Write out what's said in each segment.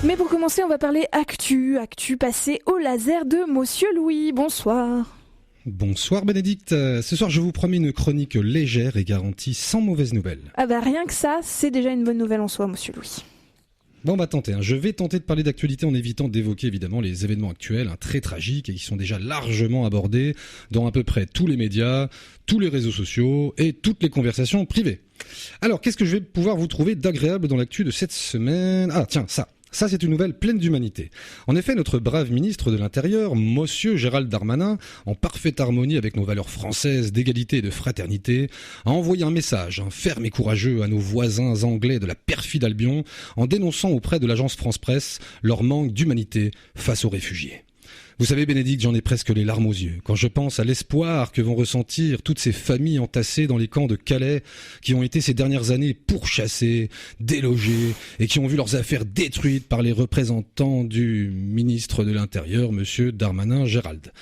Mais pour commencer, on va parler actu passé au laser de Monsieur Louis. Bonsoir. Bonsoir Bénédicte. Ce soir, je vous promets une chronique légère et garantie sans mauvaises nouvelles. Ah bah rien que ça, c'est déjà une bonne nouvelle en soi, Monsieur Louis. Bon, on va tenter. Je vais tenter de parler d'actualité en évitant d'évoquer évidemment les événements actuels, très tragiques et qui sont déjà largement abordés dans à peu près tous les médias, tous les réseaux sociaux et toutes les conversations privées. Alors, qu'est-ce que je vais pouvoir vous trouver d'agréable dans l'actu de cette semaine ? Ah tiens, ça c'est une nouvelle pleine d'humanité. En effet, notre brave ministre de l'Intérieur, Monsieur Gérald Darmanin, en parfaite harmonie avec nos valeurs françaises d'égalité et de fraternité, a envoyé un message ferme et courageux à nos voisins anglais de la perfide Albion en dénonçant auprès de l'agence France Presse leur manque d'humanité face aux réfugiés. Vous savez, Bénédicte, j'en ai presque les larmes aux yeux quand je pense à l'espoir que vont ressentir toutes ces familles entassées dans les camps de Calais qui ont été ces dernières années pourchassées, délogées et qui ont vu leurs affaires détruites par les représentants du ministre de l'Intérieur, Monsieur Darmanin Gérald.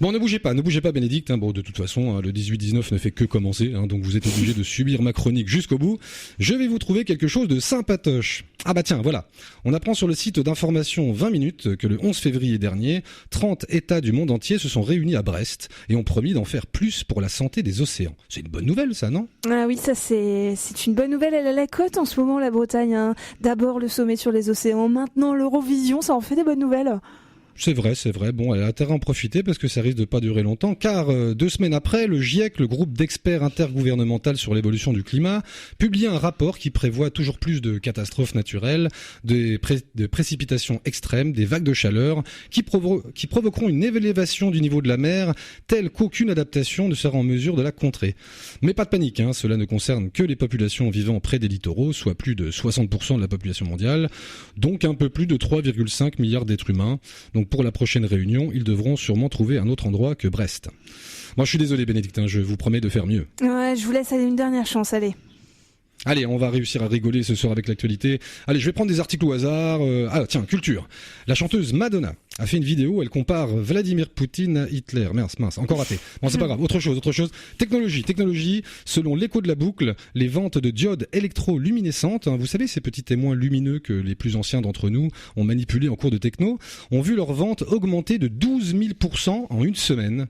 Bon, ne bougez pas, Bénédicte. Bon, de toute façon, le 18-19 ne fait que commencer, donc vous êtes obligé de subir ma chronique jusqu'au bout. Je vais vous trouver quelque chose de sympatoche. Ah bah tiens, voilà. On apprend sur le site d'information 20 minutes que le 11 février dernier, 30 États du monde entier se sont réunis à Brest et ont promis d'en faire plus pour la santé des océans. C'est une bonne nouvelle, ça, non ? Ah oui, ça c'est une bonne nouvelle. Elle a la cote en ce moment, la Bretagne. D'abord le sommet sur les océans, maintenant l'Eurovision, ça en fait des bonnes nouvelles. C'est vrai. Bon, elle a intérêt à en profiter parce que ça risque de pas durer longtemps, car 2 semaines après, le GIEC, le groupe d'experts intergouvernemental sur l'évolution du climat, publie un rapport qui prévoit toujours plus de catastrophes naturelles, de précipitations extrêmes, des vagues de chaleur, qui provoqueront une élévation du niveau de la mer, telle qu'aucune adaptation ne sera en mesure de la contrer. Mais pas de panique, cela ne concerne que les populations vivant près des littoraux, soit plus de 60% de la population mondiale, donc un peu plus de 3,5 milliards d'êtres humains. Donc pour la prochaine réunion, ils devront sûrement trouver un autre endroit que Brest. Moi je suis désolé Bénédicte, je vous promets de faire mieux. Ouais, je vous laisse aller une dernière chance, allez. Allez, on va réussir à rigoler ce soir avec l'actualité. Allez, je vais prendre des articles au hasard. Tiens, culture. La chanteuse Madonna a fait une vidéo, elle compare Vladimir Poutine à Hitler. Mince, encore raté. Bon, c'est pas grave, autre chose. Technologie. Selon l'écho de la boucle, les ventes de diodes électroluminescentes, vous savez, ces petits témoins lumineux que les plus anciens d'entre nous ont manipulés en cours de techno, ont vu leurs ventes augmenter de 12 000% en une semaine.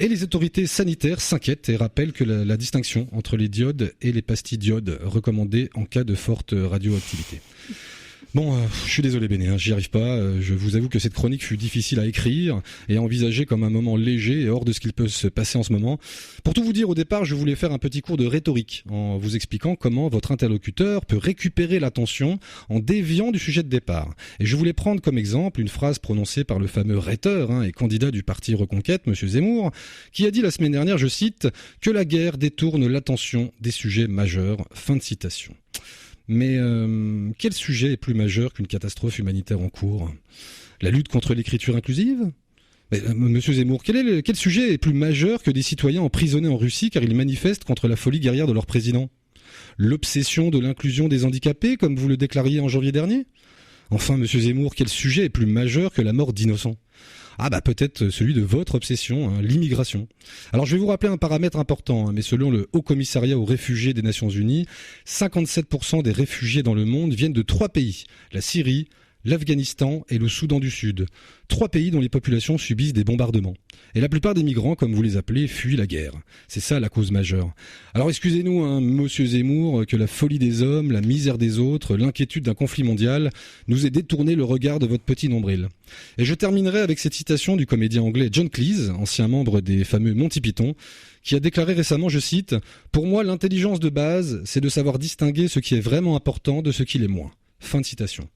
Et les autorités sanitaires s'inquiètent et rappellent que la distinction entre les diodes et les pastilles diodes recommandées en cas de forte radioactivité. Bon, je suis désolé Béné, j'y arrive pas. Je vous avoue que cette chronique fut difficile à écrire et à envisager comme un moment léger et hors de ce qu'il peut se passer en ce moment. Pour tout vous dire, au départ, je voulais faire un petit cours de rhétorique en vous expliquant comment votre interlocuteur peut récupérer l'attention en déviant du sujet de départ. Et je voulais prendre comme exemple une phrase prononcée par le fameux rhéteur et candidat du parti Reconquête, M. Zemmour, qui a dit la semaine dernière, je cite, « que la guerre détourne l'attention des sujets majeurs ». Fin de citation. Mais quel sujet est plus majeur qu'une catastrophe humanitaire en cours ? La lutte contre l'écriture inclusive ? Monsieur Zemmour, quel sujet est plus majeur que des citoyens emprisonnés en Russie car ils manifestent contre la folie guerrière de leur président ? L'obsession de l'inclusion des handicapés, comme vous le déclariez en janvier dernier ? Enfin, monsieur Zemmour, quel sujet est plus majeur que la mort d'innocents ? Peut-être celui de votre obsession, l'immigration. Alors je vais vous rappeler un paramètre important, mais selon le Haut Commissariat aux réfugiés des Nations Unies, 57% des réfugiés dans le monde viennent de 3 pays, la Syrie, l'Afghanistan et le Soudan du Sud. 3 pays dont les populations subissent des bombardements. Et la plupart des migrants, comme vous les appelez, fuient la guerre. C'est ça la cause majeure. Alors excusez-nous, monsieur Zemmour, que la folie des hommes, la misère des autres, l'inquiétude d'un conflit mondial nous ait détourné le regard de votre petit nombril. Et je terminerai avec cette citation du comédien anglais John Cleese, ancien membre des fameux Monty Python, qui a déclaré récemment, je cite, « Pour moi, l'intelligence de base, c'est de savoir distinguer ce qui est vraiment important de ce qui l'est moins. » Fin de citation.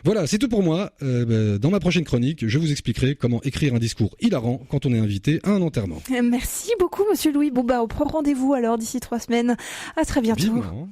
Voilà, c'est tout pour moi. Dans ma prochaine chronique, je vous expliquerai comment écrire un discours hilarant quand on est invité à un enterrement. Merci beaucoup, monsieur Louis. On prend rendez-vous alors d'ici 3 semaines. À très bientôt. Vivement.